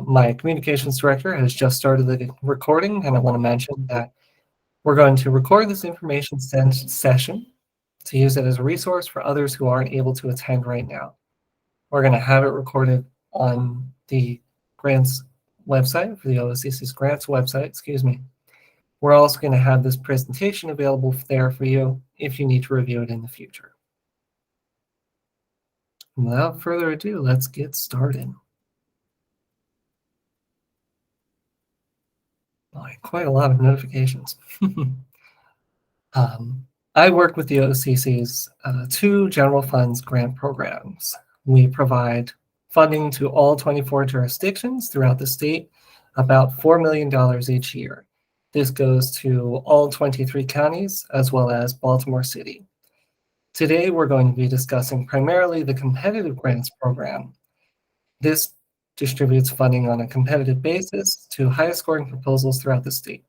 My communications director has just started the recording, and I want to mention that we're going to record this information session to use it as a resource for others who aren't able to attend right now. We're going to have it recorded on the grants website, for the OOCC's grants website, excuse me. We're also going to have this presentation available there for you if you need to review it in the future. Without further ado, let's get started. Quite a lot of notifications. I work with the OOCC's 2 general funds grant programs. We provide funding to all 24 jurisdictions throughout the state, about $4 million each year. This goes to all 23 counties as well as Baltimore City. Today, we're going to be discussing primarily the competitive grants program. This distributes funding on a competitive basis to highest scoring proposals throughout the state.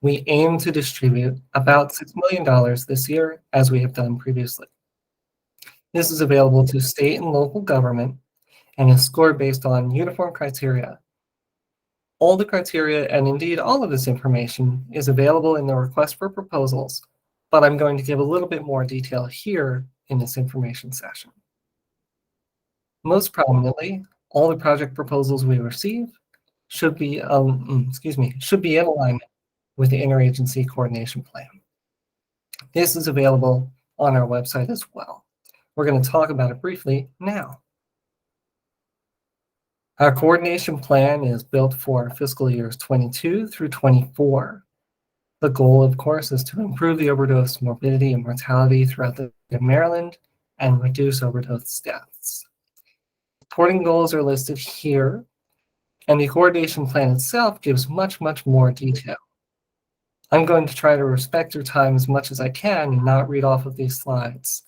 We aim to distribute about $6 million this year, as we have done previously. This is available to state and local government and is scored based on uniform criteria. All the criteria, and indeed all of this information, is available in the request for proposals, but I'm going to give a little bit more detail here in this information session. Most prominently, all the project proposals we receive should be in alignment with the Interagency Coordination Plan. This is available on our website as well. We're going to talk about it briefly now. Our coordination plan is built for fiscal years 22 through 24. The goal, of course, is to improve the overdose morbidity and mortality throughout the state of Maryland and reduce overdose deaths. Supporting goals are listed here, and the coordination plan itself gives much, much more detail. I'm going to try to respect your time as much as I can and not read off of these slides.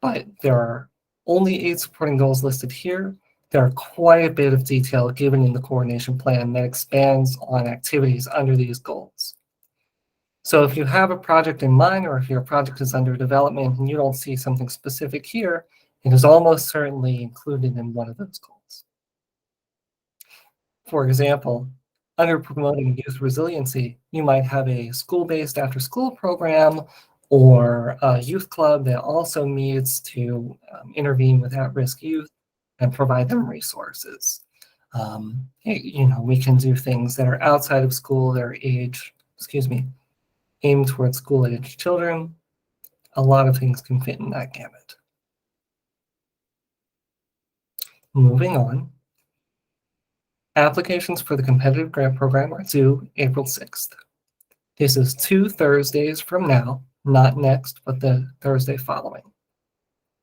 But there are only 8 supporting goals listed here. There are quite a bit of detail given in the coordination plan that expands on activities under these goals. So if you have a project in mind, or if your project is under development and you don't see something specific here, it is almost certainly included in one of those goals. For example, under promoting youth resiliency, you might have a school-based after-school program or a youth club that also needs to intervene with at-risk youth and provide them resources. We can do things that are outside of school, that are aimed towards school-age children. A lot of things can fit in that gamut. Moving on. Applications for the competitive grant program are due April 6th. This is 2 Thursdays from now, not next, but the Thursday following.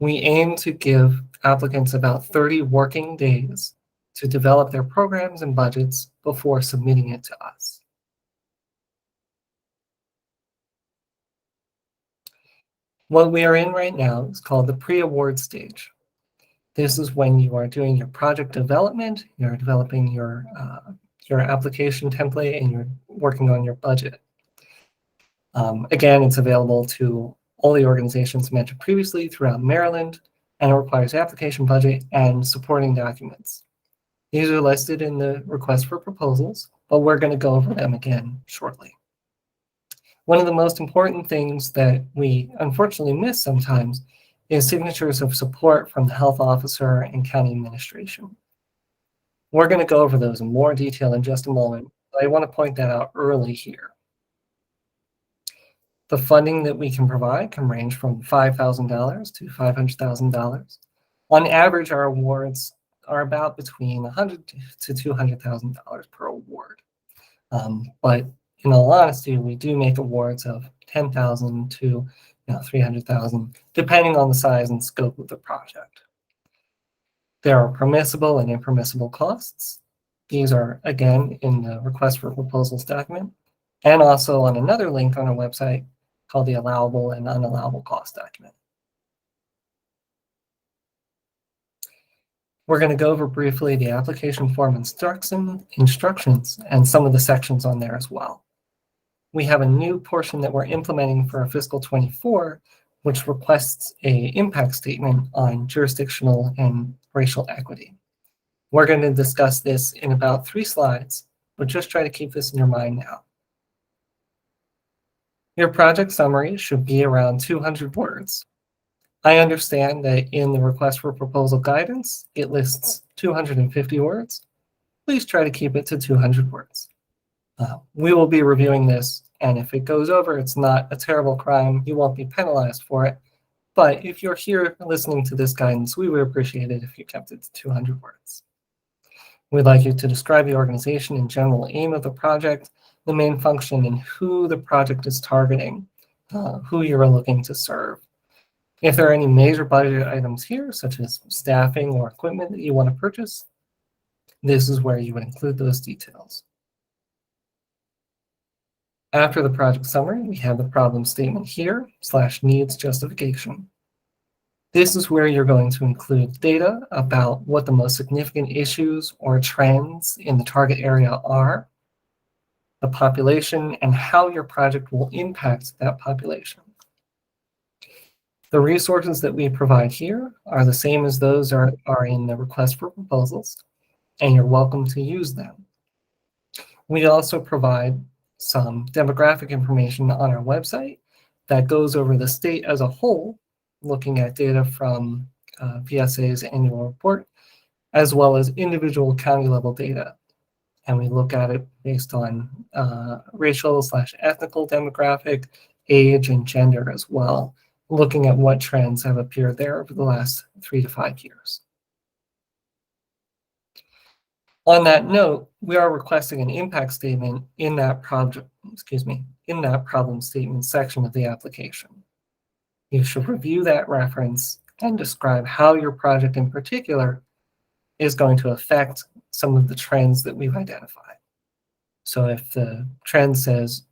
We aim to give applicants about 30 working days to develop their programs and budgets before submitting it to us. What we are in right now is called the pre-award stage. This is when you are doing your project development, you're developing your application template, and you're working on your budget. Again, it's available to all the organizations mentioned previously throughout Maryland, and it requires application budget and supporting documents. These are listed in the request for proposals, but we're going to go over them again shortly. One of the most important things that we unfortunately miss sometimes is signatures of support from the health officer and county administration. We're going to go over those in more detail in just a moment, but I want to point that out early here. The funding that we can provide can range from $5,000 to $500,000. On average, our awards are about between $100,000 to $200,000 per award. But in all honesty, we do make awards of $10,000 to $300,000, depending on the size and scope of the project. There are permissible and impermissible costs. These are, again, in the request for proposals document, and also on another link on our website called the allowable and unallowable cost document. We're going to go over briefly the application form instructions and some of the sections on there as well. We have a new portion that we're implementing for fiscal 24, which requests an impact statement on jurisdictional and racial equity. We're going to discuss this in about 3 slides, but just try to keep this in your mind now. Your project summary should be around 200 words. I understand that in the request for proposal guidance, it lists 250 words. Please try to keep it to 200 words. We will be reviewing this, and if it goes over, it's not a terrible crime. You won't be penalized for it. But if you're here listening to this guidance, we would appreciate it if you kept it to 200 words. We'd like you to describe the organization and general aim of the project, the main function, and who the project is targeting, who you're looking to serve. If there are any major budget items here, such as staffing or equipment that you want to purchase, this is where you would include those details. After the project summary, we have the problem statement here, /needs justification. This is where you're going to include data about what the most significant issues or trends in the target area are, the population, and how your project will impact that population. The resources that we provide here are the same as those are in the request for proposals, and you're welcome to use them. We also provide some demographic information on our website that goes over the state as a whole, looking at data from VSA's annual report, as well as individual county level data. And we look at it based on racial/ethnical demographic, age, and gender as well, looking at what trends have appeared there over the last 3 to 5 years. On that note, we are requesting an impact statement in that problem statement section of the application. You should review that reference and describe how your project in particular is going to affect some of the trends that we've identified. So if the trend says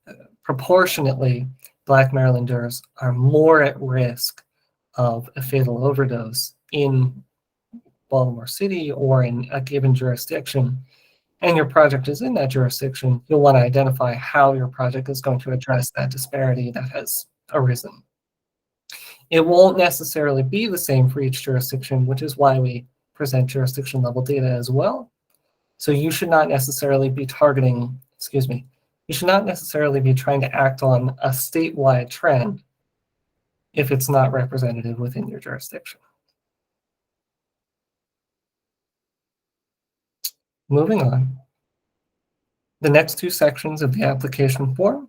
proportionately Black Marylanders are more at risk of a fatal overdose in Baltimore City or in a given jurisdiction, and your project is in that jurisdiction, you'll want to identify how your project is going to address that disparity that has arisen. It won't necessarily be the same for each jurisdiction, which is why we present jurisdiction level data as well. So you should not necessarily be targeting, you should not necessarily be trying to act on a statewide trend if it's not representative within your jurisdiction. Moving on. The next 2 sections of the application form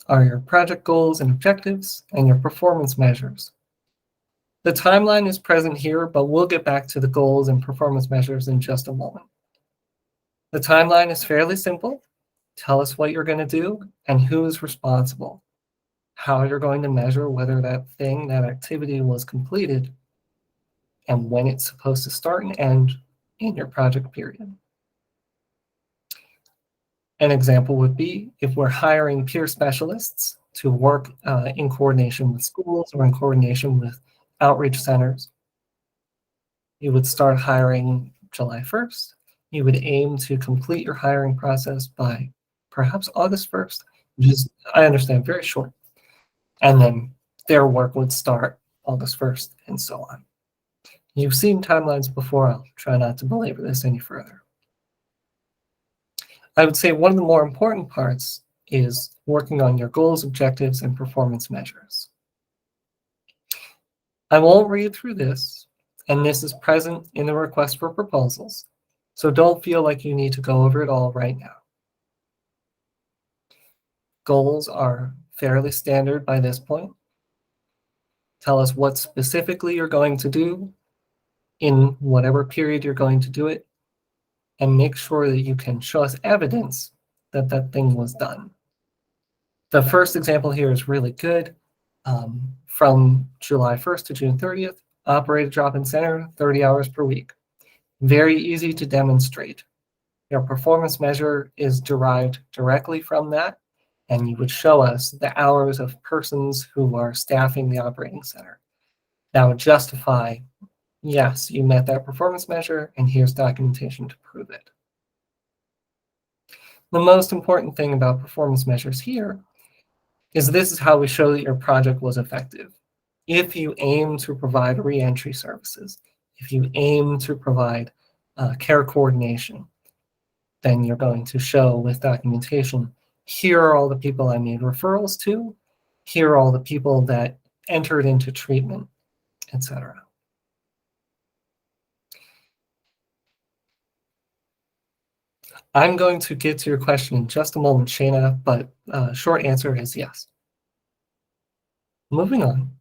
are your project goals and objectives and your performance measures. The timeline is present here, but we'll get back to the goals and performance measures in just a moment. The timeline is fairly simple. Tell us what you're going to do and who is responsible, how you're going to measure whether that activity was completed, and when it's supposed to start and end in your project period. An example would be if we're hiring peer specialists to work in coordination with schools or in coordination with outreach centers. You would start hiring July 1st. You would aim to complete your hiring process by perhaps August 1st, which is, I understand, very short. And then their work would start August 1st and so on. You've seen timelines before. I'll try not to belabor this any further. I would say one of the more important parts is working on your goals, objectives, and performance measures. I won't read through this, and this is present in the request for proposals, so don't feel like you need to go over it all right now. Goals are fairly standard by this point. Tell us what specifically you're going to do in whatever period you're going to do it, and make sure that you can show us evidence that that thing was done. The first example here is really good. From July 1st to June 30th, operate a drop-in center 30 hours per week. Very easy to demonstrate. Your performance measure is derived directly from that, and you would show us the hours of persons who are staffing the operating center. That would justify, yes, you met that performance measure, and here's documentation to prove it. The most important thing about performance measures here is this is how we show that your project was effective. If you aim to provide re-entry services, if you aim to provide care coordination. Then you're going to show with documentation, here are all the people I made referrals to, here are all the people that entered into treatment, etc. I'm going to get to your question in just a moment, Shayna, but short answer is yes. Moving on.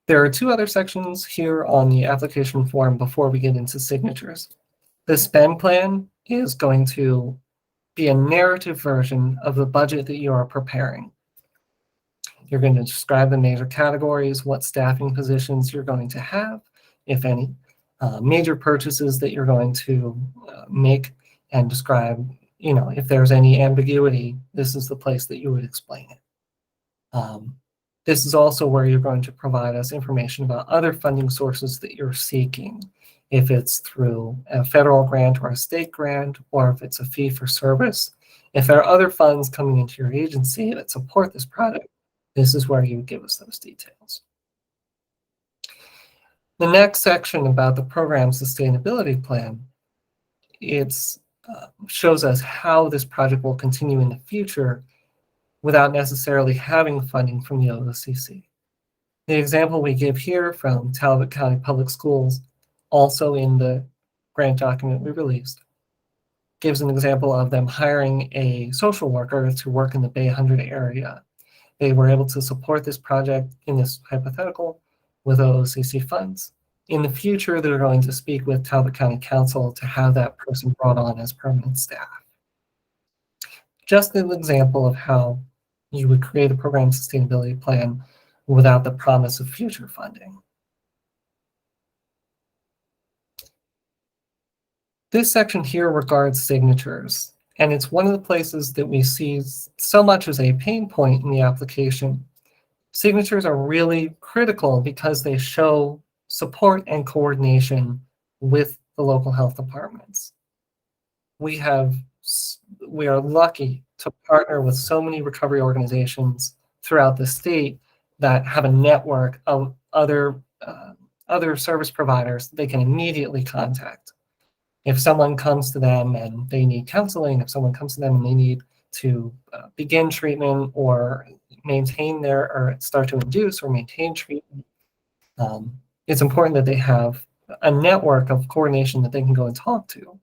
There are two other sections here on the application form before we get into signatures. The spend plan is going to be a narrative version of the budget that you are preparing. You're going to describe the major categories, what staffing positions you're going to have, if any, major purchases that you're going to make, and describe, if there's any ambiguity, this is the place that you would explain it. This is also where you're going to provide us information about other funding sources that you're seeking, if it's through a federal grant or a state grant, or if it's a fee for service. If there are other funds coming into your agency that support this project, this is where you would give us those details. The next section about the program sustainability plan, it shows us how this project will continue in the future without necessarily having funding from the OOCC. The example we give here from Talbot County Public Schools, also in the grant document we released, gives an example of them hiring a social worker to work in the Bay 100 area. They were able to support this project in this hypothetical with OOCC funds. In the future, they're going to speak with Talbot County Council to have that person brought on as permanent staff. Just an example of how you would create a program sustainability plan without the promise of future funding. This section here regards signatures, and it's one of the places that we see so much as a pain point in the application. Signatures are really critical because they show support and coordination with the local health departments. We are lucky to partner with so many recovery organizations throughout the state that have a network of other service providers they can immediately contact. If someone comes to them and they need counseling, if someone comes to them and they need to begin treatment or start to induce or maintain treatment, it's important that they have a network of coordination that they can go and talk to.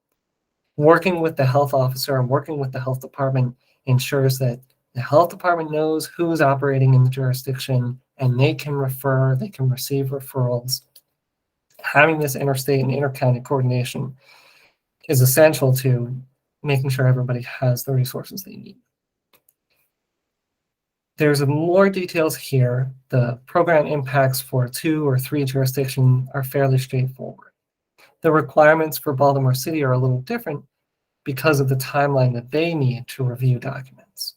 Working with the health officer and working with the health department ensures that the health department knows who's operating in the jurisdiction, and they can receive referrals. Having this interstate and intercounty coordination is essential to making sure everybody has the resources they need. There's more details here. The program impacts for 2 or 3 jurisdictions are fairly straightforward. The requirements for Baltimore City are a little different because of the timeline that they need to review documents.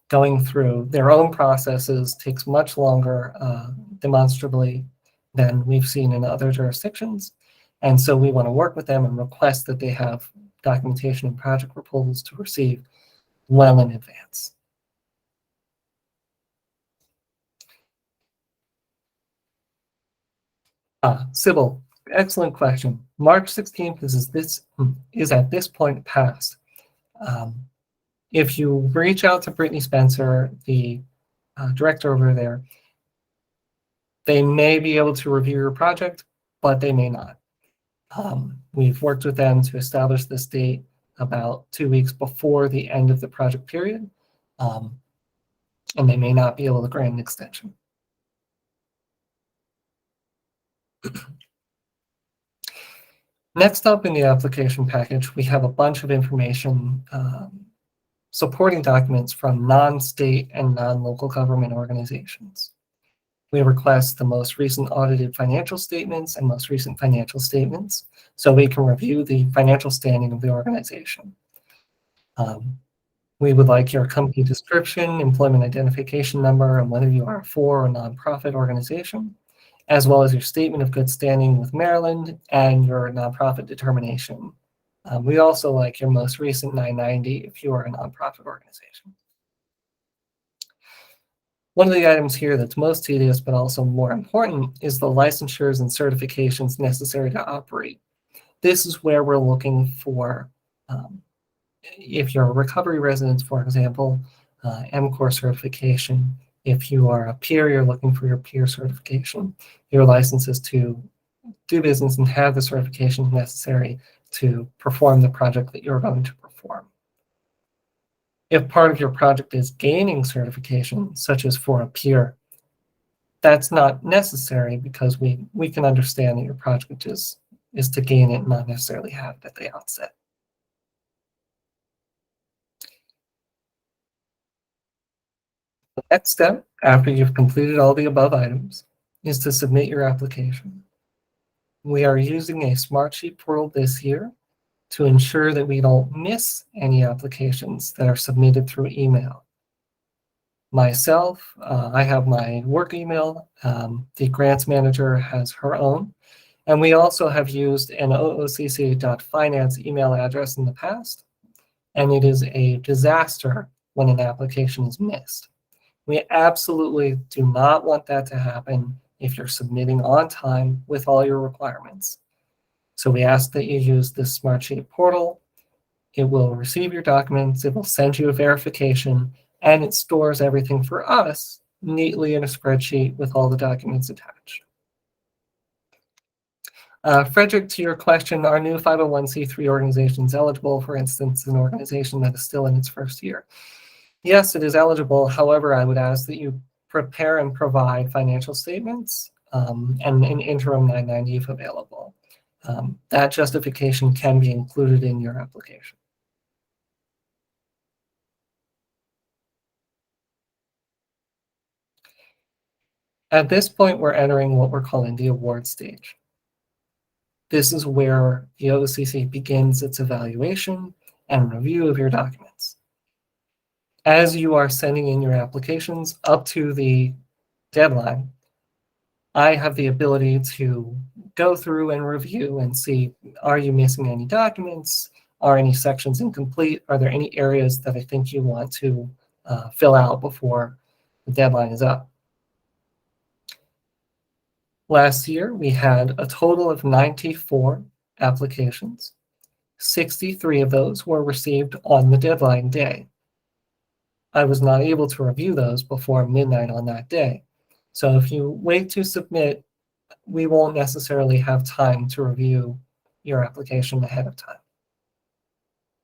Going through their own processes takes much longer demonstrably than we've seen in other jurisdictions. And so we want to work with them and request that they have documentation and project proposals to receive well in advance. Sybil, excellent question. March 16th is at this point passed. If you reach out to Brittany Spencer, the director over there, they may be able to review your project, but they may not. We've worked with them to establish this date about 2 weeks before the end of the project period, and they may not be able to grant an extension. Next up in the application package, we have a bunch of information supporting documents from non-state and non-local government organizations. We request the most recent audited financial statements and most recent financial statements so we can review the financial standing of the organization. We would like your company description, employment identification number, and whether you are a for or nonprofit organization, as well as your statement of good standing with Maryland and your nonprofit determination. We also like your most recent 990 if you are a nonprofit organization. One of the items here that's most tedious but also more important is the licensures and certifications necessary to operate. This is where we're looking for, if you're a recovery resident, for example, MCOR certification. If you are a peer, you're looking for your peer certification, your licenses to do business and have the certifications necessary to perform the project that you're going to perform. If part of your project is gaining certification, such as for a peer, that's not necessary because we can understand that your project is to gain it, not necessarily have it at the outset. The next step, after you've completed all the above items, is to submit your application. We are using a Smartsheet portal this year to ensure that we don't miss any applications that are submitted through email. Myself, I have my work email. The grants manager has her own. And we also have used an OOCC.finance email address in the past, and it is a disaster when an application is missed. We absolutely do not want that to happen if you're submitting on time with all your requirements. So we ask that you use this Smartsheet portal. It will receive your documents, it will send you a verification, and it stores everything for us neatly in a spreadsheet with all the documents attached. Frederick, to your question, are new 501c3 organizations eligible, for instance, an organization that is still in its first year? Yes, it is eligible. However, I would ask that you prepare and provide financial statements and an interim 990 if available. That justification can be included in your application. At this point, we're entering what we're calling the award stage. This is where the OOCC begins its evaluation and review of your documents. As you are sending in your applications up to the deadline, I have the ability to go through and review and see, are you missing any documents? Are any sections incomplete? Are there any areas that I think you want to fill out before the deadline is up? Last year, we had a total of 94 applications. 63 of those were received on the deadline day. I was not able to review those before midnight on that day. So if you wait to submit, we won't necessarily have time to review your application ahead of time.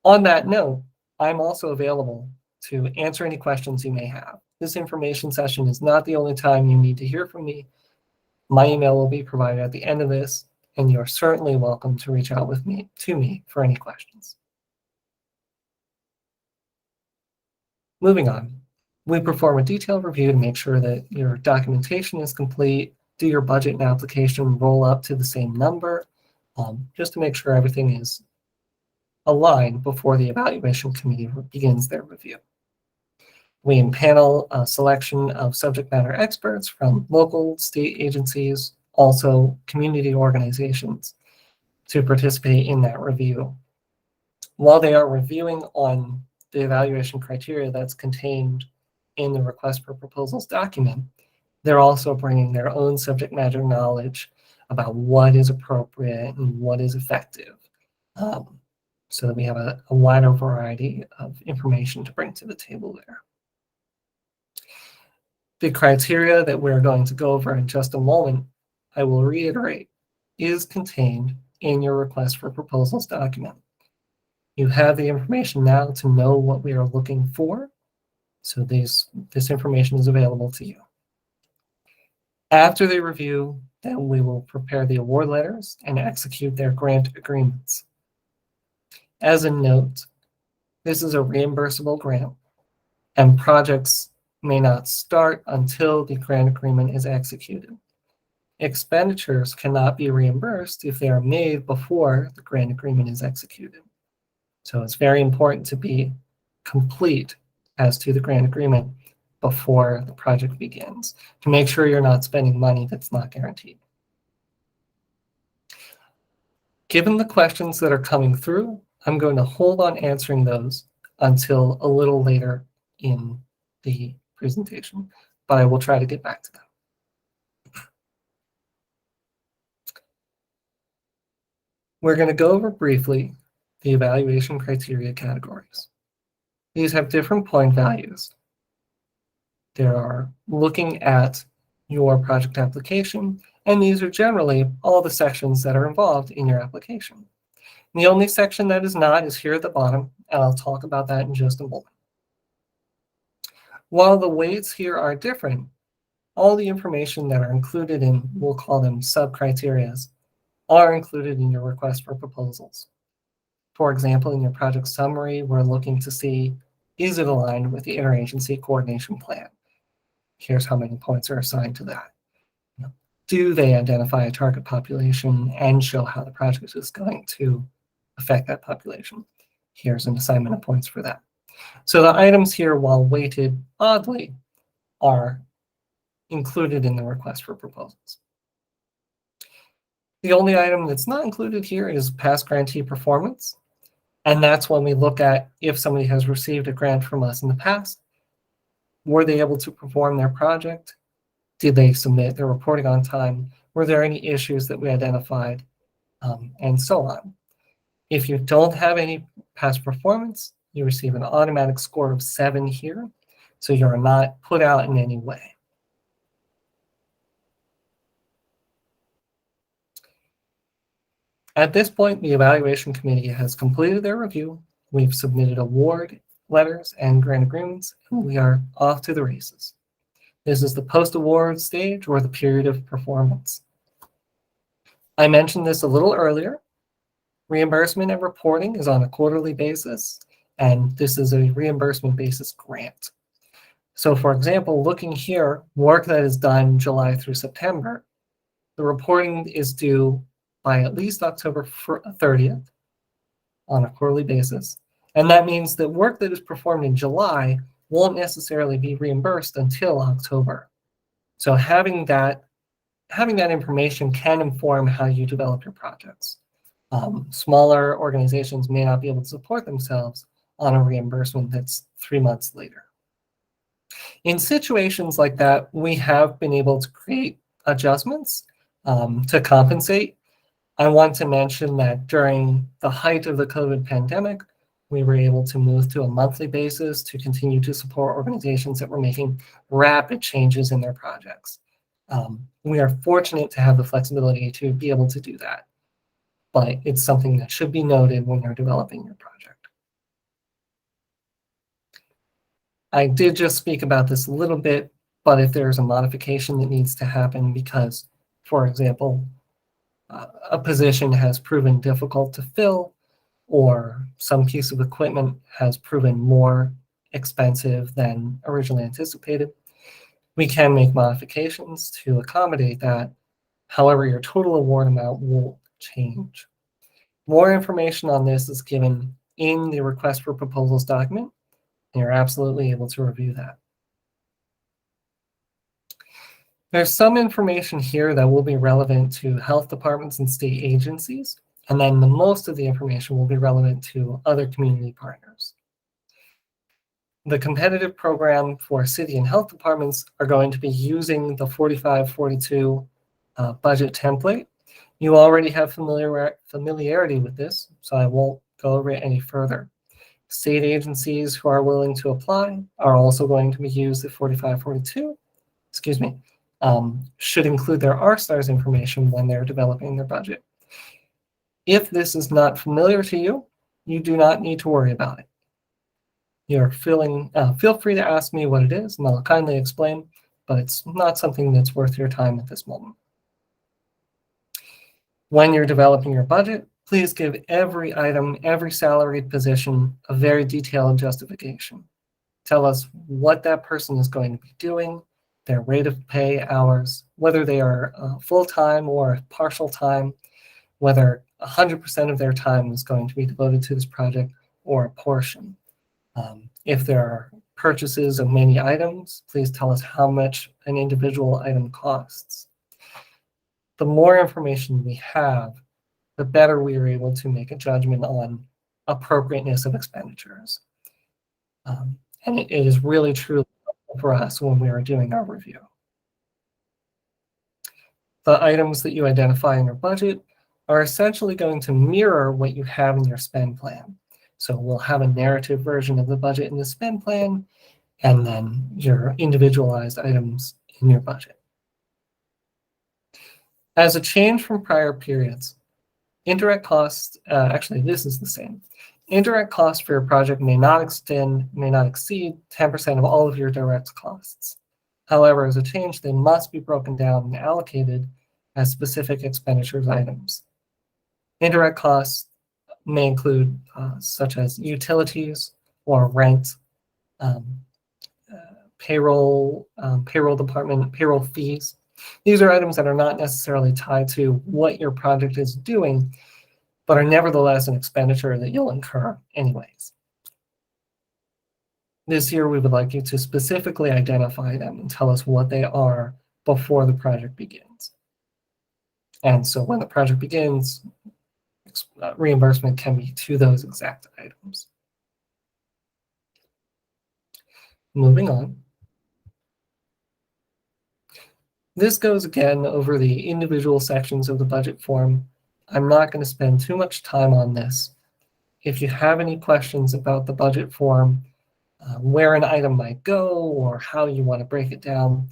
On that note, I'm also available to answer any questions you may have. This information session is not the only time you need to hear from me. My email will be provided at the end of this, and you're certainly welcome to reach out to me for any questions. Moving on, we perform a detailed review to make sure that your documentation is complete. Do your budget and application roll up to the same number, just to make sure everything is aligned before the evaluation committee begins their review. We impanel a selection of subject matter experts from local, state agencies, also community organizations to participate in that review. While they are reviewing on the evaluation criteria that's contained in the request for proposals document, they're also bringing their own subject matter knowledge about what is appropriate and what is effective, so that we have a wider variety of information to bring to the table there. The criteria that we're going to go over in just a moment, I will reiterate, is contained in your request for proposals document. You have the information now to know what we are looking for, so this information is available to you. After the review, then we will prepare the award letters and execute their grant agreements. As a note, this is a reimbursable grant, and projects may not start until the grant agreement is executed. Expenditures cannot be reimbursed if they are made before the grant agreement is executed. So it's very important to be complete as to the grant agreement before the project begins, to make sure you're not spending money that's not guaranteed. Given the questions that are coming through, I'm going to hold on answering those until a little later in the presentation. but I will try to get back to them. We're going to go over briefly the evaluation criteria categories. These have different point values. They are looking at your project application, and these are generally all the sections that are involved in your application. The only section that is not is here at the bottom, and I'll talk about that in just a moment. While the weights here are different, all the information that are included in, we'll call them sub-criterias, are included in your request for proposals. For example, in your project summary, we're looking to see, is it aligned with the interagency coordination plan? Here's how many points are assigned to that. Do they identify a target population and show how the project is going to affect that population? Here's an assignment of points for that. So the items here, while weighted oddly, are included in the request for proposals. The only item that's not included here is past grantee performance. And that's when we look at if somebody has received a grant from us in the past, were they able to perform their project? Did they submit their reporting on time? Were there any issues that we identified? And so on. If you don't have any past performance, you receive an automatic score of 7 here. So you're not put out in any way. At this point, the evaluation committee has completed their review. We've submitted award letters and grant agreements, and we are off to the races. This is the post-award stage, or the period of performance. I mentioned this a little earlier. Reimbursement and reporting is on a quarterly basis, and this is a reimbursement basis grant. So for example, looking here, work that is done July through September, the reporting is due by at least October 30th on a quarterly basis. And that means that work that is performed in July won't necessarily be reimbursed until October. So having that information can inform how you develop your projects. Smaller organizations may not be able to support themselves on a reimbursement that's 3 months later. In situations like that, we have been able to create adjustments to compensate. I want to mention that during the height of the COVID pandemic, we were able to move to a monthly basis to continue to support organizations that were making rapid changes in their projects. We are fortunate to have the flexibility to be able to do that, but it's something that should be noted when you're developing your project. I did just speak about this a little bit, but if there's a modification that needs to happen because, for example, a position has proven difficult to fill, or some piece of equipment has proven more expensive than originally anticipated, we can make modifications to accommodate that. However, your total award amount will change. More information on this is given in the request for proposals document, and you're absolutely able to review that. There's some information here that will be relevant to health departments and state agencies, and then the most of the information will be relevant to other community partners. The competitive program for city and health departments are going to be using the 4542 budget template. You already have familiarity with this, so I won't go over it any further. State agencies who are willing to apply are also going to be used the 4542, should include their R-Stars information when they're developing their budget. If this is not familiar to you, you do not need to worry about it. Feel free to ask me what it is, and I'll kindly explain, but it's not something that's worth your time at this moment. When you're developing your budget, please give every item, every salaried position, a very detailed justification. Tell us what that person is going to be doing, their rate of pay, hours, whether they are full-time or partial time, whether 100% of their time is going to be devoted to this project or a portion. If there are purchases of many items, please tell us how much an individual item costs. The more information we have, the better we are able to make a judgment on appropriateness of expenditures. And it is really true. for us when we are doing our review. The items that you identify in your budget are essentially going to mirror what you have in your spend plan. So we'll have a narrative version of the budget in the spend plan, and then your individualized items in your budget. As a change from prior periods, indirect costs, actually this is the same. Indirect costs for your project may not exceed 10% of all of your direct costs. However, as a change, they must be broken down and allocated as specific expenditures items. Indirect costs may include such as utilities or rent, payroll department, payroll fees. These are items that are not necessarily tied to what your project is doing, but are nevertheless an expenditure that you'll incur anyways. This year, we would like you to specifically identify them and tell us what they are before the project begins. And so when the project begins, reimbursement can be to those exact items. Moving on. This goes again over the individual sections of the budget form. I'm not going to spend too much time on this. If you have any questions about the budget form, where an item might go or how you want to break it down,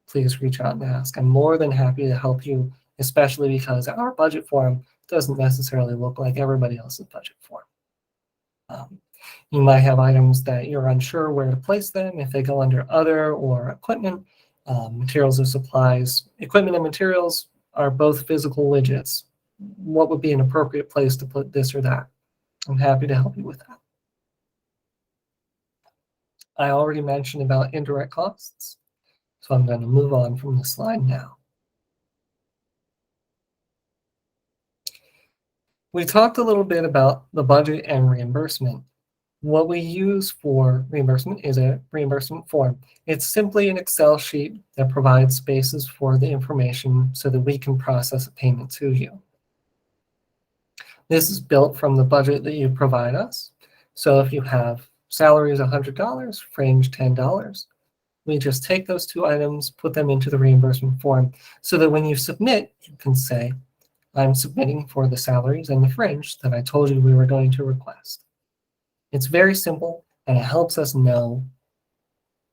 please reach out and ask. I'm more than happy to help you, especially because our budget form doesn't necessarily look like everybody else's budget form. You might have items that you're unsure where to place them, if they go under other or equipment, materials and supplies. Equipment and materials are both physical widgets. What would be an appropriate place to put this or that? I'm happy to help you with that. I already mentioned about indirect costs, so I'm going to move on from this slide now. We talked a little bit about the budget and reimbursement. What we use for reimbursement is a reimbursement form. It's simply an Excel sheet that provides spaces for the information so that we can process a payment to you. This is built from the budget that you provide us. So if you have salaries $100, fringe $10, we just take those two items, put them into the reimbursement form so that when you submit, you can say, I'm submitting for the salaries and the fringe that I told you we were going to request. It's very simple, and it helps us know,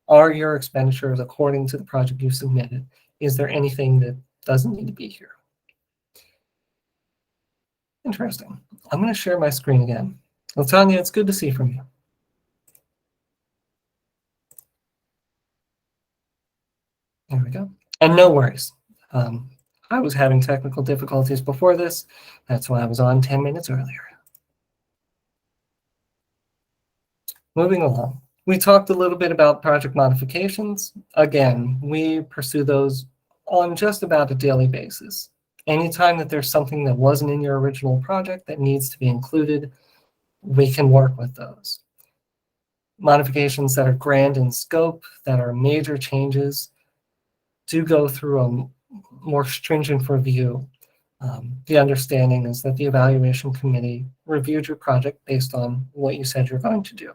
are your expenditures according to the project you submitted? Is there anything that doesn't need to be here? Interesting. I'm going to share my screen again. Latanya, it's good to see from you. There we go. And no worries. I was having technical difficulties before this. That's why I was on 10 minutes earlier. Moving along. We talked a little bit about project modifications. Again, we pursue those on just about a daily basis. Anytime that there's something that wasn't in your original project that needs to be included, we can work with those. Modifications that are grand in scope, that are major changes, do go through a more stringent review. The understanding is that the evaluation committee reviewed your project based on what you said you're going to do.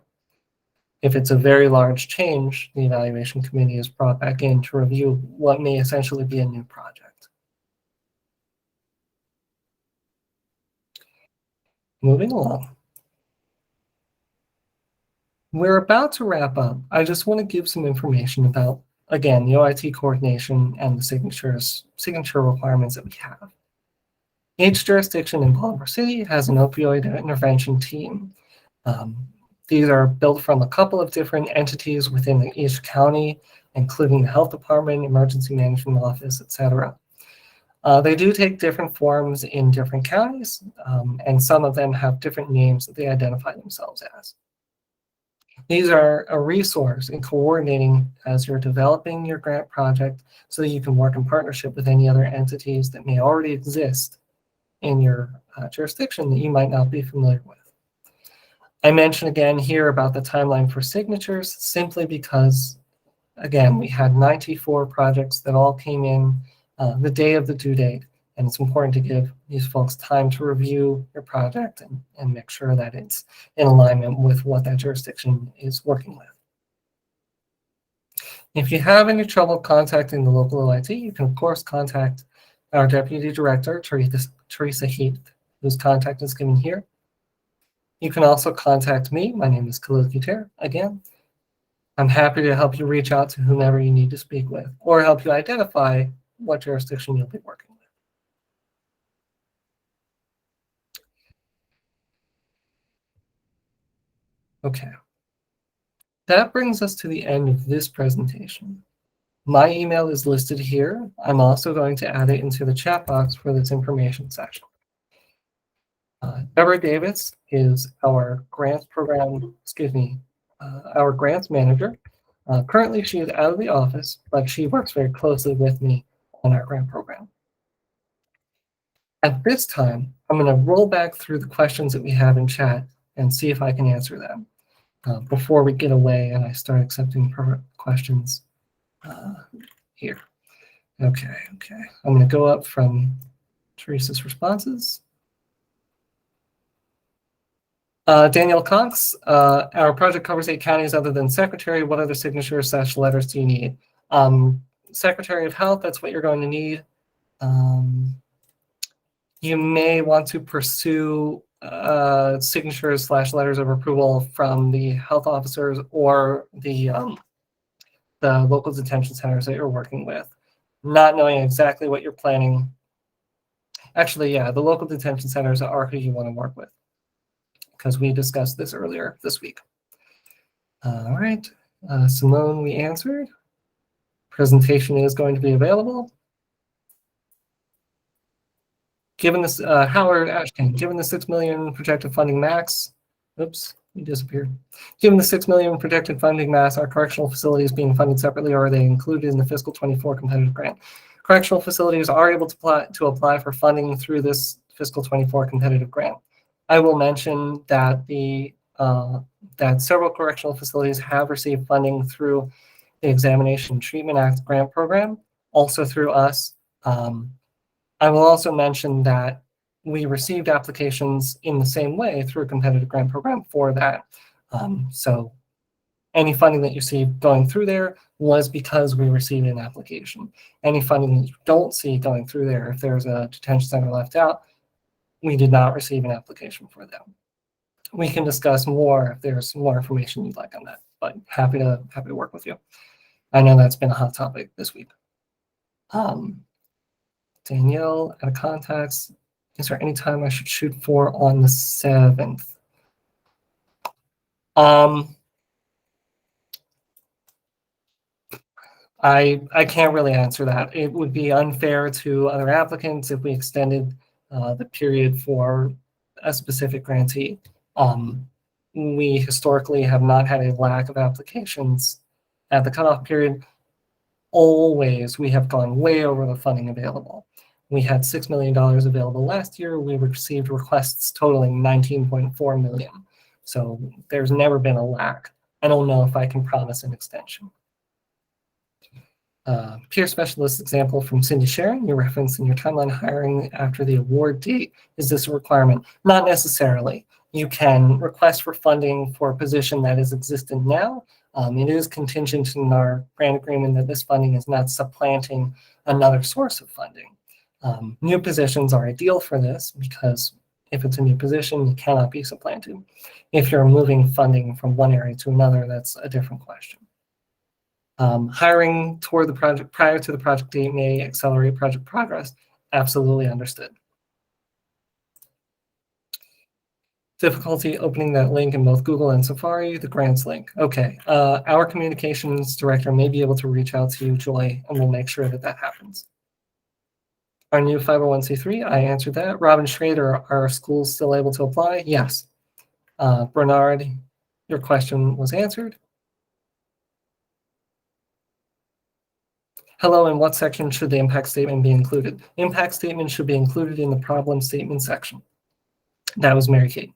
If it's a very large change, the evaluation committee is brought back in to review what may essentially be a new project. Moving along. We're about to wrap up. I just want to give some information about, again, the OIT coordination and the signature requirements that we have. Each jurisdiction in Baltimore City has an opioid intervention team. These are built from a couple of different entities within each county, including the health department, emergency management office, etc. They do take different forms in different counties, and some of them have different names that they identify themselves as. These are a resource in coordinating as you're developing your grant project so that you can work in partnership with any other entities that may already exist in your jurisdiction that you might not be familiar with. I mentioned again here about the timeline for signatures simply because, again, we had 94 projects that all came in the day of the due date, and it's important to give these folks time to review your project and make sure that it's in alignment with what that jurisdiction is working with. If you have any trouble contacting the local OIT, you can of course contact our Deputy Director, Teresa Heath, whose contact is given here. You can also contact me. My name is Khalil Kuter. Again, I'm happy to help you reach out to whomever you need to speak with or help you identify what jurisdiction you'll be working with. Okay. That brings us to the end of this presentation. My email is listed here. I'm also going to add it into the chat box for this information section. Deborah Davis is our grants program, our grants manager. Currently, she is out of the office, but she works very closely with me on our grant program. At this time, I'm going to roll back through the questions that we have in chat and see if I can answer them before we get away and I start accepting questions here. Okay. I'm going to go up from Teresa's responses. Daniel Cox, our project covers 8 counties other than Secretary. What other signatures / letters do you need? Secretary of Health, that's what you're going to need. You may want to pursue signatures / letters of approval from the health officers or the local detention centers that you're working with. Not knowing exactly what you're planning. Actually, yeah, the local detention centers are who you want to work with, because we discussed this earlier this week. All right, Simone, we answered. Presentation is going to be available. Given this, Howard Ashton, given the $6 million projected funding max, oops, he disappeared. Given the $6 million projected funding max, are correctional facilities being funded separately, or are they included in the fiscal 24 competitive grant? Correctional facilities are able to apply for funding through this fiscal 24 competitive grant. I will mention that that several correctional facilities have received funding through the Examination and Treatment Act grant program, also through us. I will also mention that we received applications in the same way through a competitive grant program for that. So any funding that you see going through there was because we received an application. Any funding that you don't see going through there, if there's a detention center left out, we did not receive an application for them. We can discuss more if there's more information you'd like on that, but happy to work with you. I know that's been a hot topic this week. Danielle, out of contacts, is there any time I should shoot for on the 7th? I can't really answer that. It would be unfair to other applicants if we extended the period for a specific grantee. We historically have not had a lack of applications at the cutoff period. Always, we have gone way over the funding available. We had $6 million available last year. We received requests totaling $19.4 million. So there's never been a lack. I don't know if I can promise an extension. Peer specialist example from Cindy Sharon, you're referencing your timeline hiring after the award date. Is this a requirement? Not necessarily. You can request for funding for a position that is existent now. It is contingent in our grant agreement that this funding is not supplanting another source of funding. New positions are ideal for this because if it's a new position, you cannot be supplanted. If you're moving funding from one area to another, that's a different question. Hiring toward the project prior to the project date may accelerate project progress. Absolutely understood. Difficulty opening that link in both Google and Safari, the grants link. Okay, our communications director may be able to reach out to you, Joy, and we'll make sure that that happens. Our new 501c3, I answered that. Robin Schrader, are schools still able to apply? Yes. Bernard, your question was answered. Hello, in what section should the impact statement be included? Impact statement should be included in the problem statement section. That was Mary Kate.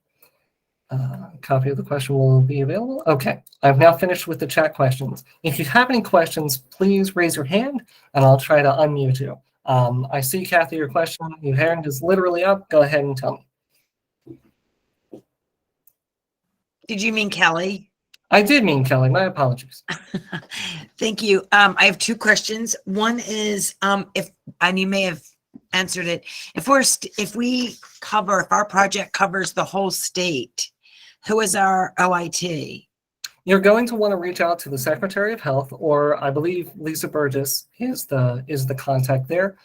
Copy of the question will be available. Okay, I've now finished with the chat questions. If you have any questions, please raise your hand and I'll try to unmute you. I see, Kathy, your question. Your hand is literally up. Go ahead and tell me. Did you mean Kelly? I did mean Kelly. My apologies. Thank you. I have two questions. One is, if, and you may have answered it, if our project covers the whole state, who is our OIT? You're going to want to reach out to the Secretary of Health, or I believe Lisa Burgess is the contact there.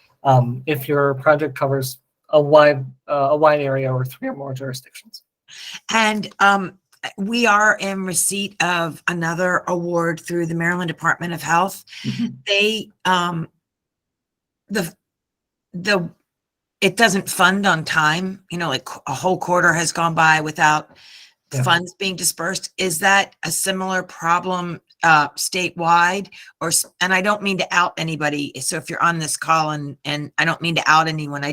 If your project covers a wide area or 3 or more jurisdictions. And we are in receipt of another award through the Maryland Department of Health. They it doesn't fund on time. You know, like a whole quarter has gone by without funds being dispersed. Is that a similar problem statewide? And I don't mean to out anybody. So if you're on this call, and I don't mean to out anyone,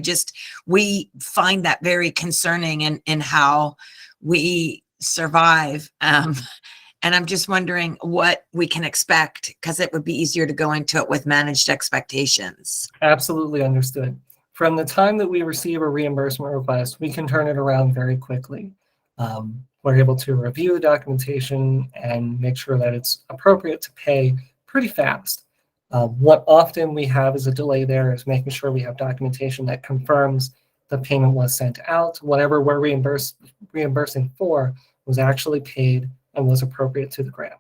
we find that very concerning in how we survive. And I'm just wondering what we can expect, because it would be easier to go into it with managed expectations. Absolutely understood. From the time that we receive a reimbursement request, we can turn it around very quickly. We're able to review the documentation and make sure that it's appropriate to pay pretty fast. What often we have as a delay there is making sure we have documentation that confirms the payment was sent out. Whatever we're reimbursing for was actually paid and was appropriate to the grant.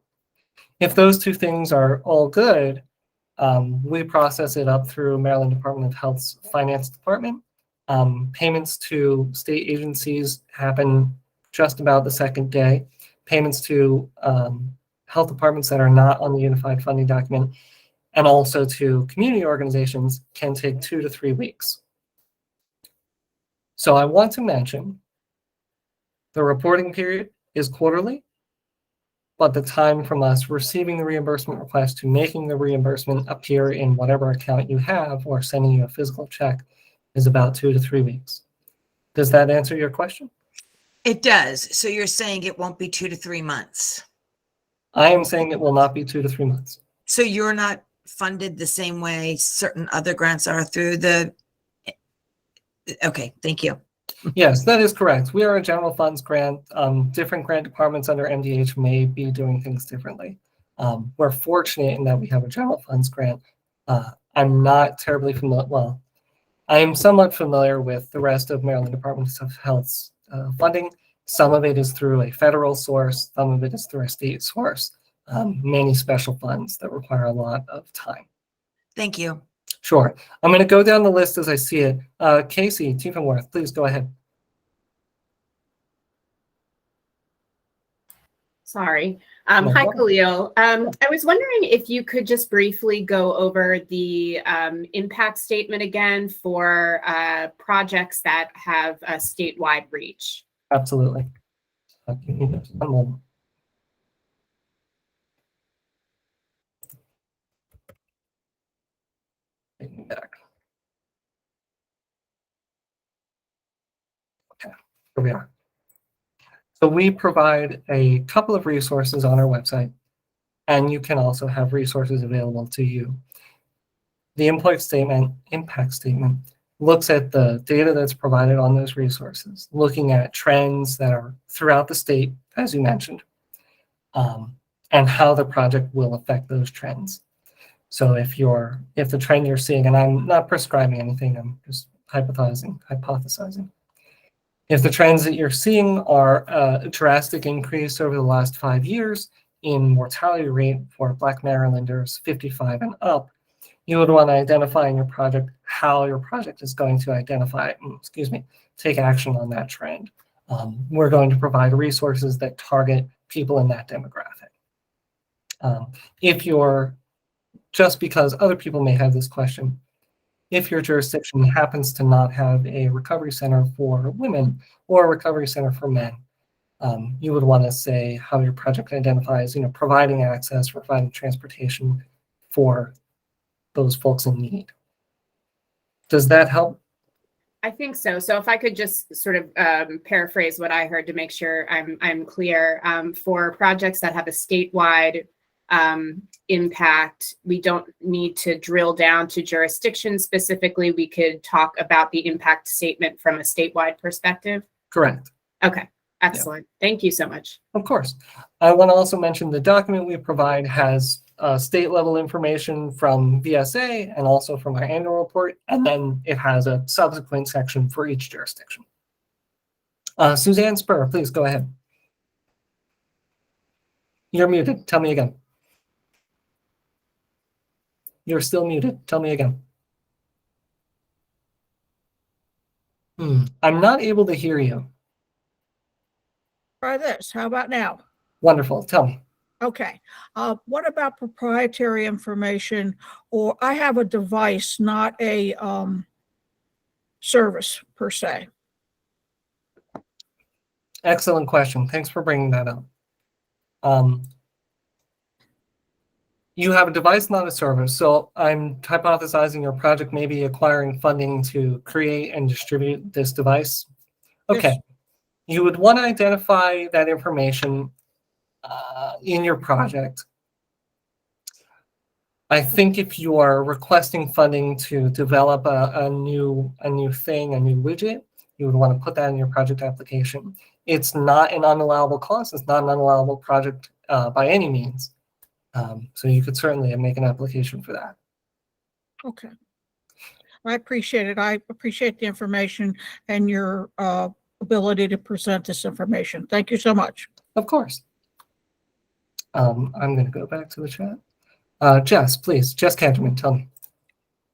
If those two things are all good, we process it up through Maryland Department of Health's Finance Department. Payments to state agencies happen just about the second day. Payments to health departments that are not on the unified funding document, and also to community organizations, can take 2 to 3 weeks. So I want to mention the reporting period is quarterly, but the time from us receiving the reimbursement request to making the reimbursement appear in whatever account you have or sending you a physical check is about 2 to 3 weeks. Does that answer your question? It does. So you're saying it won't be 2 to 3 months? I am saying it will not be 2 to 3 months. So you're not funded the same way certain other grants are through the... Okay, thank you. Yes, that is correct. We are a general funds grant. Different grant departments under MDH may be doing things differently. We're fortunate in that we have a general funds grant. I'm not terribly familiar, well, I am somewhat familiar with the rest of Maryland Department of Health's funding. Some of it is through a federal source, some of it is through a state source, many special funds that require a lot of time. Thank you. Sure. I'm going to go down the list as I see it. Casey Tiefenworth, please go ahead. Sorry. Hi, Khalil. I was wondering if you could just briefly go over the impact statement again for projects that have a statewide reach. Absolutely. One moment. Back. Okay, here we are. So we provide a couple of resources on our website, and you can also have resources available to you. The impact statement looks at the data that's provided on those resources, looking at trends that are throughout the state, as you mentioned, and how the project will affect those trends. So if the trend you're seeing, and I'm not prescribing anything, I'm just hypothesizing. If the trends that you're seeing are a drastic increase over the last 5 years in mortality rate for Black Marylanders 55 and up, you would want to identify in your project how your project is going to take action on that trend. We're going to provide resources that target people in that demographic. Just because other people may have this question, if your jurisdiction happens to not have a recovery center for women or a recovery center for men, you would want to say how your project identifies, providing access, providing transportation for those folks in need. Does that help? I think so. So if I could just sort of paraphrase what I heard to make sure I'm clear, for projects that have a statewide impact, we don't need to drill down to jurisdiction specifically. We could talk about the impact statement from a statewide perspective. Correct. Okay. Excellent. Thank you so much. Of course. I want to also mention the document we provide has state level information from VSA and also from our annual report, and then it has a subsequent section for each jurisdiction. Suzanne Spur, please go ahead. You're muted. Tell me again. You're still muted. Tell me again. I'm not able to hear you. Try this. How about now? Wonderful. Tell me. Okay. What about proprietary information? Or I have a device, not a service per se. Excellent question. Thanks for bringing that up. You have a device, not a service. So I'm hypothesizing your project may be acquiring funding to create and distribute this device. Okay. Yes. You would want to identify that information in your project. I think if you are requesting funding to develop a new thing, a new widget, you would want to put that in your project application. It's not an unallowable cost. It's not an unallowable project by any means. So you could certainly make an application for that. Okay. I appreciate it. I appreciate the information and your ability to present this information. Thank you so much. Of course. I'm going to go back to the chat. Jess, please. Jess Canterman, tell me.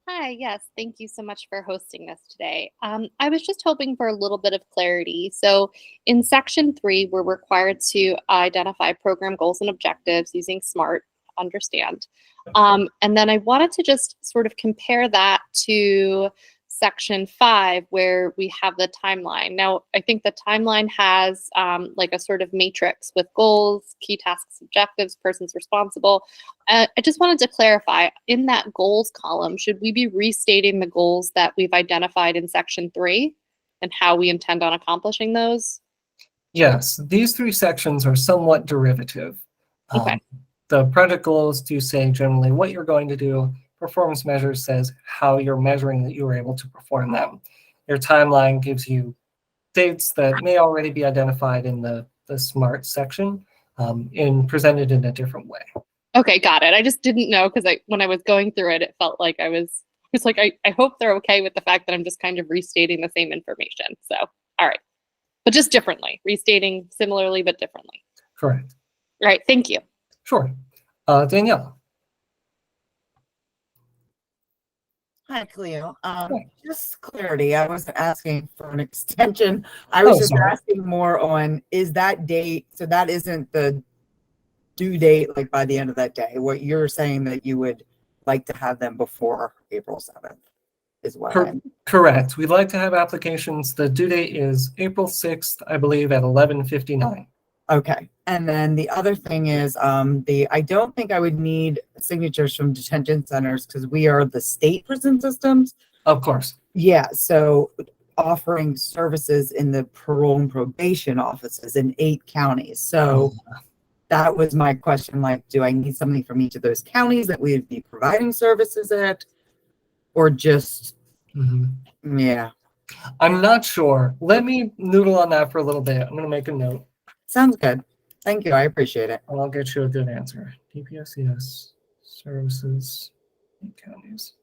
Hi, yes, thank you so much for hosting this today. I was just hoping for a little bit of clarity. So in section 3, we're required to identify program goals and objectives using SMART, understand. And then I wanted to just sort of compare that to section 5, where we have the timeline. Now, I think the timeline has like a sort of matrix with goals, key tasks, objectives, persons responsible. I just wanted to clarify, in that goals column, should we be restating the goals that we've identified in section 3 and how we intend on accomplishing those? Yes, these 3 sections are somewhat derivative. Okay. The project goals do say generally what you're going to do. Performance measures says how you're measuring that you were able to perform them. Your timeline gives you dates that may already be identified in the SMART section and presented in a different way. Okay, got it. I just didn't know because when I was going through it, it felt like I hope they're okay with the fact that I'm just kind of restating the same information. So, all right. But just differently, restating similarly, but differently. Correct. All right, thank you. Sure. Danielle. Hi, Cleo. Hi. Just clarity. I wasn't asking for an extension. I was just sorry. asking more on, is that date, so that isn't the due date, like by the end of that day. What you're saying that you would like to have them before April 7th is what Correct. We'd like to have applications. The due date is April 6th, I believe, at 11:59. Okay. And then the other thing is, I don't think I would need signatures from detention centers because we are the state prison systems. Of course. Yeah. So offering services in the parole and probation offices in 8 counties. So that was my question. Like, do I need something from each of those counties that we would be providing services at? Or just, yeah. I'm not sure. Let me noodle on that for a little bit. I'm going to make a note. Sounds good. Thank you. I appreciate it. And I'll get you a good answer. DPSCS services in counties.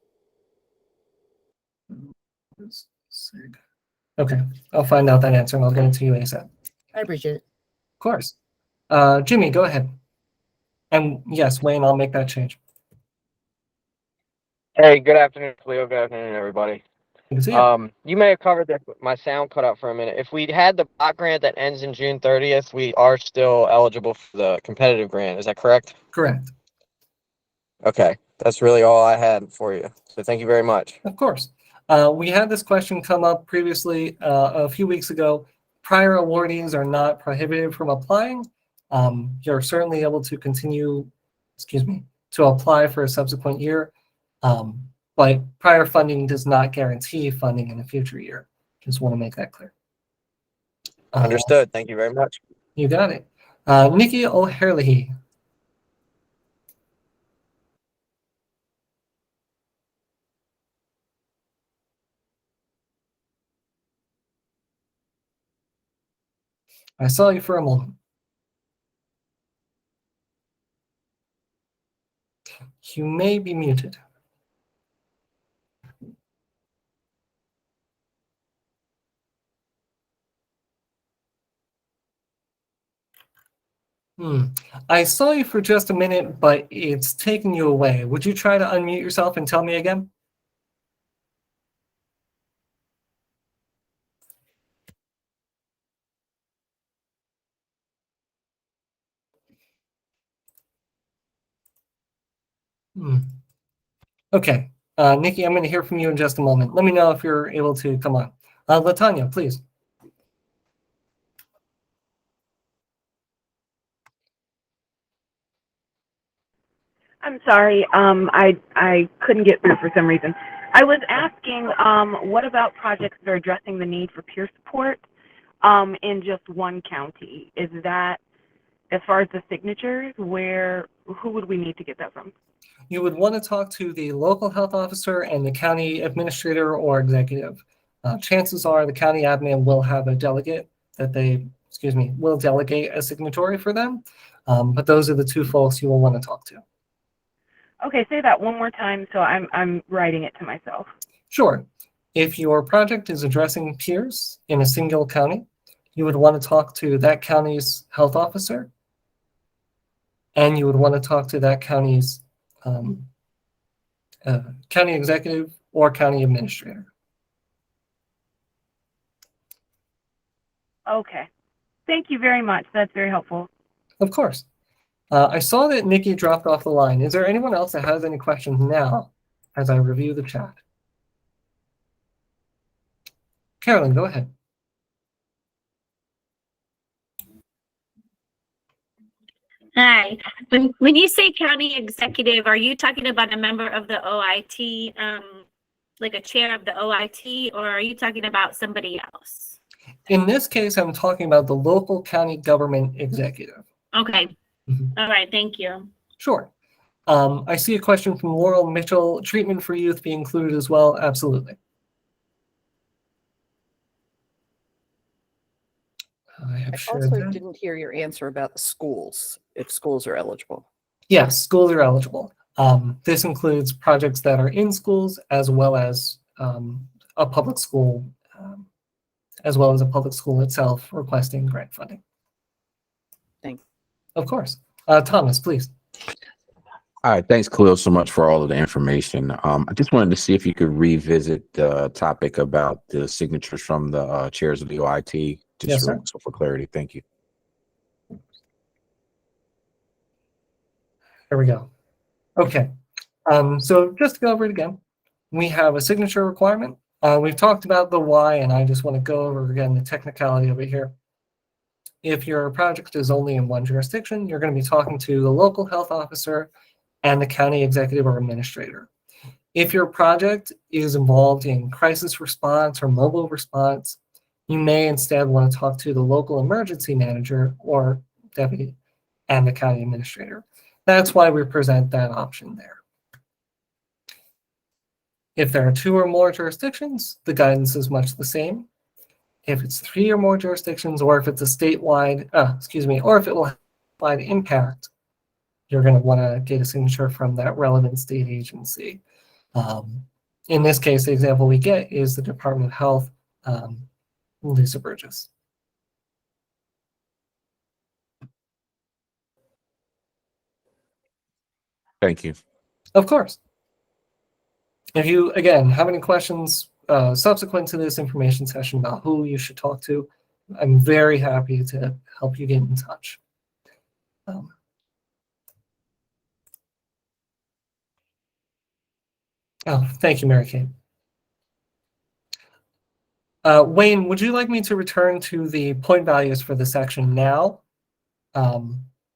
SIG. Okay, I'll find out that answer and I'll get it to you ASAP. I appreciate it. Of course. Jimmy, go ahead. And yes, Wayne, I'll make that change. Hey, good afternoon, Cleo. Good afternoon, everybody. Good to see you. You may have covered this, but my sound cut out for a minute. If we had the bot grant that ends in June 30th, we are still eligible for the competitive grant. Is that correct? Correct. Okay, that's really all I had for you. So thank you very much. Of course. We had this question come up previously a few weeks ago. Prior awardees are not prohibited from applying. You're certainly able to continue, to apply for a subsequent year. But prior funding does not guarantee funding in a future year. Just want to make that clear. Understood. Thank you very much. You got it. Nikki O'Herlihy. I saw you for a moment. You may be muted. I saw you for just a minute, but it's taking you away. Would you try to unmute yourself and tell me again? Okay. Nikki, I'm going to hear from you in just a moment. Let me know if you're able to come on. Latanya, please. I'm sorry, I couldn't get through for some reason. I was asking, what about projects that are addressing the need for peer support in just one county? Is that, as far as the signatures, who would we need to get that from? You would want to talk to the local health officer and the county administrator or executive. Chances are the county admin will have a delegate that will delegate a signatory for them. But those are the two folks you will want to talk to. Okay, say that one more time so I'm writing it to myself. Sure. If your project is addressing peers in a single county, you would want to talk to that county's health officer, and you would want to talk to that county's county executive or county administrator. Okay. Thank you very much. That's very helpful. Of course. I saw that Nikki dropped off the line. Is there anyone else that has any questions now as I review the chat? Carolyn, go ahead. Hi. When you say county executive, are you talking about a member of the OIT, like a chair of the OIT, or are you talking about somebody else? In this case, I'm talking about the local county government executive. Okay. All right. Thank you. Sure. I see a question from Laurel Mitchell. Treatment for youth be included as well? Absolutely. I also didn't hear your answer about the schools, if schools are eligible. Yes, schools are eligible. This includes projects that are in schools as well as a public school, itself requesting grant funding. Thanks. Of course. Thomas, please. All right, thanks, Khalil, so much for all of the information. I just wanted to see if you could revisit the topic about the signatures from the chairs of the OIT, just Yes, sir. so for clarity. Thank you. There we go. Okay. So just to go over it again, we have a signature requirement. We've talked about the why, and I just want to go over again the technicality of it here. If your project is only in one jurisdiction, you're going to be talking to the local health officer and the county executive or administrator. If your project is involved in crisis response or mobile response, you may instead want to talk to the local emergency manager or deputy and the county administrator. That's why we present that option there. If there are 2 or more jurisdictions, the guidance is much the same. If it's 3 or more jurisdictions, or if it's a statewide, or if it will have wide impact, you're going to want to get a signature from that relevant state agency. In this case, the example we get is the Department of Health, Lisa Burgess. Thank you. Of course. If you, again, have any questions subsequent to this information session about who you should talk to, I'm very happy to help you get in touch. Thank you, Mary Kate. Wayne, would you like me to return to the point values for the section now?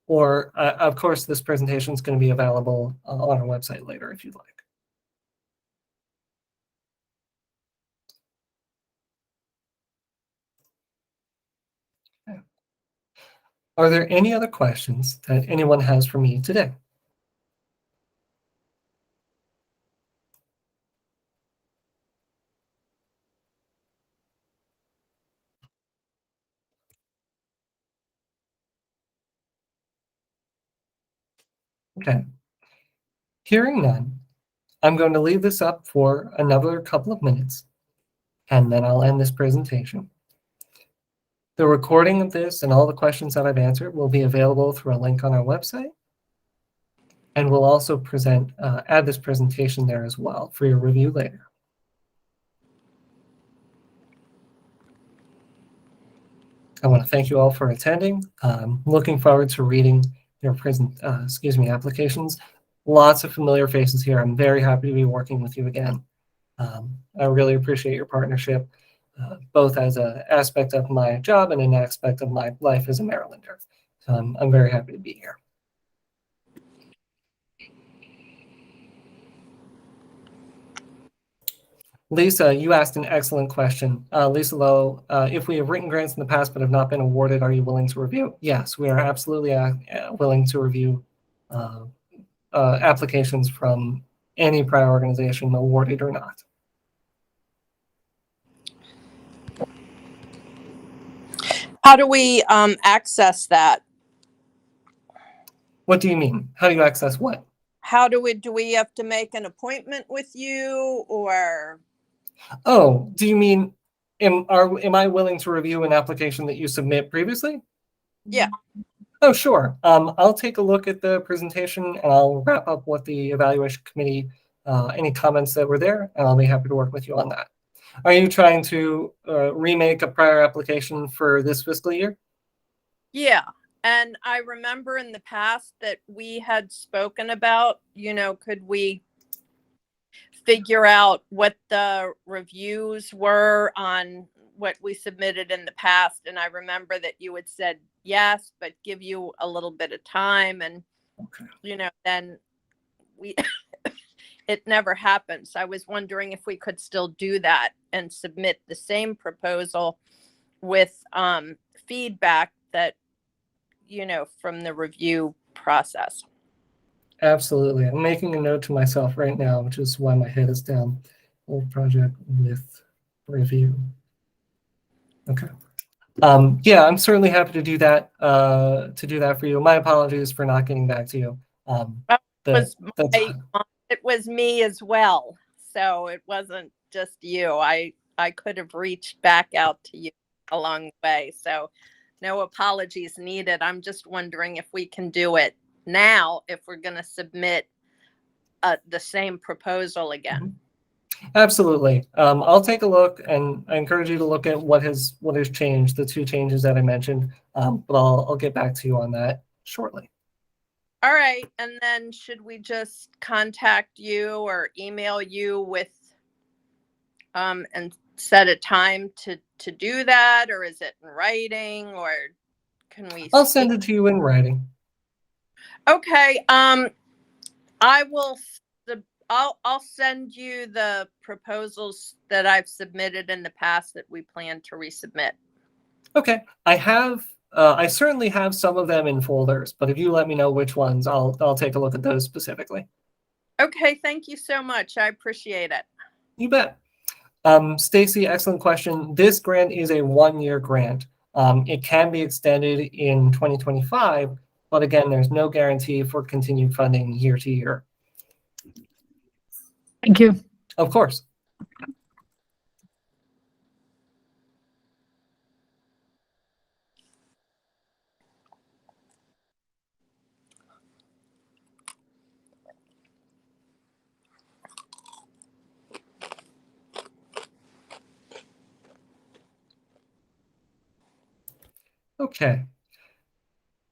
Or, of course, this presentation is going to be available on our website later if you'd like. Okay. Are there any other questions that anyone has for me today? Okay. Hearing none, I'm going to leave this up for another couple of minutes, and then I'll end this presentation. The recording of this and all the questions that I've answered will be available through a link on our website, and we'll also add this presentation there as well for your review later. I want to thank you all for attending. Looking forward to reading your applications. Lots of familiar faces here. I'm very happy to be working with you again. I really appreciate your partnership, both as an aspect of my job and an aspect of my life as a Marylander. I'm very happy to be here. Lisa, you asked an excellent question. Lisa Lowe, if we have written grants in the past but have not been awarded, are you willing to review? Yes, we are absolutely willing to review applications from any prior organization, awarded or not. How do we access that? What do you mean? How do you access what? How do we have to make an appointment with you, or? Oh, do you mean, am I willing to review an application that you submit previously? Yeah. Oh, sure. I'll take a look at the presentation and I'll wrap up what the evaluation committee, any comments that were there, and I'll be happy to work with you on that. Are you trying to remake a prior application for this fiscal year? Yeah. And I remember in the past that we had spoken about, could we figure out what the reviews were on what we submitted in the past? And I remember that you had said yes, but give you a little bit of time. And, then it never happened. So I was wondering if we could still do that and submit the same proposal with feedback that, from the review process. Absolutely. I'm making a note to myself right now, which is why my head is down. Old project with review. Okay. Yeah, I'm certainly happy to do that. For you. My apologies for not getting back to you. It was me as well. So it wasn't just you. I could have reached back out to you along the way. So no apologies needed. I'm just wondering if we can do it now, if we're going to submit the same proposal again. Absolutely. I'll take a look, and I encourage you to look at what has changed, the two changes that I mentioned. But I'll get back to you on that shortly. All right. And then should we just contact you or email you with and set a time to do that, or is it in writing, or can we? I'll send it to you in writing. Okay. I'll send you the proposals that I've submitted in the past that we plan to resubmit. Okay. I certainly have some of them in folders, but if you let me know which ones, I'll take a look at those specifically. Okay. Thank you so much. I appreciate it. You bet. Stacy, excellent question. This grant is a one-year grant. It can be extended in 2025, but again, there's no guarantee for continued funding year to year. Thank you. Of course. Okay.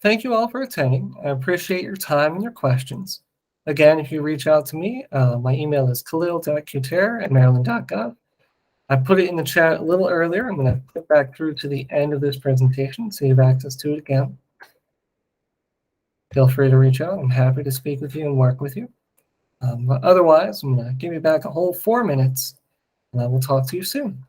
Thank you all for attending. I appreciate your time and your questions. Again, if you reach out to me, my email is khalil.kuter@maryland.gov. I put it in the chat a little earlier. I'm going to click back through to the end of this presentation so you have access to it again. Feel free to reach out. I'm happy to speak with you and work with you. But otherwise, I'm going to give you back a whole 4 minutes, and I will talk to you soon.